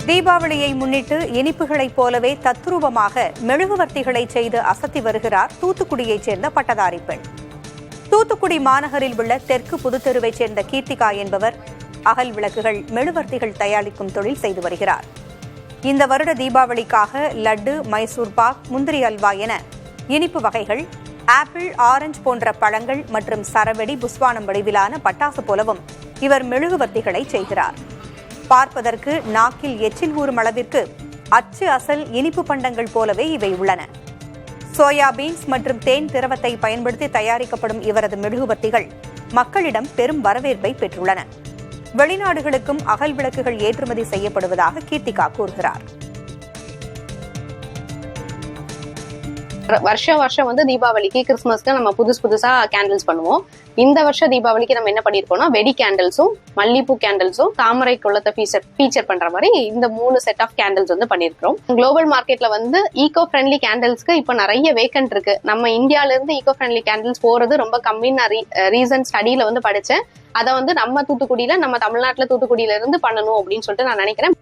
தீபாவளியை முன்னிட்டு இனிப்புகளைப் போலவே தத்ரூபமாக மெழுகுவர்த்திகளை செய்து அசத்தி வருகிறார் தூத்துக்குடியைச் சேர்ந்த பட்டதாரி பெண். தூத்துக்குடி மாநகரில் உள்ள தெற்கு புதுத்தெருவைச் சேர்ந்த கீர்த்திகா என்பவர் அகல் விளக்குகள், மெழுகுவர்த்திகள் தயாரிக்கும் தொழில் செய்து வருகிறார். இந்த வருட தீபாவளிக்காக லட்டு, மைசூர் பாக், முந்திரி அல்வா என இனிப்பு வகைகள், ஆப்பிள், ஆரஞ்சு போன்ற பழங்கள் மற்றும் சரவெடி, புஸ்வானம் வடிவிலான பட்டாசு போலவும் இவர் மெழுகுவர்த்திகளை செய்கிறார். பார்ப்பதற்கு நாக்கில் எச்சில் ஊறும் அளவிற்கு அச்சு அசல் இனிப்பு பண்டங்கள் போலவே இவை உள்ளன. சோயா பீன்ஸ் மற்றும் தேன் திரவத்தை பயன்படுத்தி தயாரிக்கப்படும் இவரது மெழுகுவர்த்திகள் மக்களிடம் பெரும் வரவேற்பை பெற்றுள்ளன. வெளிநாடுகளுக்கும் அகல் விளக்குகள் ஏற்றுமதி செய்யப்படுவதாக கீர்த்திகா கூறுகிறார். வருஷம் வந்து தீபாவளிக்கு, கிறிஸ்துமஸ்க்கு நம்ம புதுசா கேண்டில்ஸ் பண்ணுவோம். இந்த வருஷம் தீபாவளிக்கு நம்ம என்ன பண்ணிருக்கோம்னா, வெடி கேண்டில்ஸும் மல்லிப்பூ கேண்டில்ஸும் தாமரை குளத்தை ஃபீச்சர் பண்ற மாதிரி இந்த 3 செட் ஆஃப் கேண்டில்ஸ் வந்து பண்ணிருக்கோம். குளோபல் மார்க்கெட்ல வந்து ஈகோ ஃப்ரெண்ட்லி கேண்டில்ஸ்க்கு இப்ப நிறைய வேக்கன்ட் இருக்கு. நம்ம இந்தியால இருந்து ஈகோ ஃப்ரெண்ட்லி கேண்டில்ஸ் போறது ரொம்ப கம்மின்னு ரீசன்ட் ஸ்டடியில வந்து படிச்சேன். அதை வந்து நம்ம தமிழ்நாட்டுல தூத்துக்குடியில இருந்து பண்ணணும் அப்படின்னு சொல்லிட்டு நான் நினைக்கிறேன்.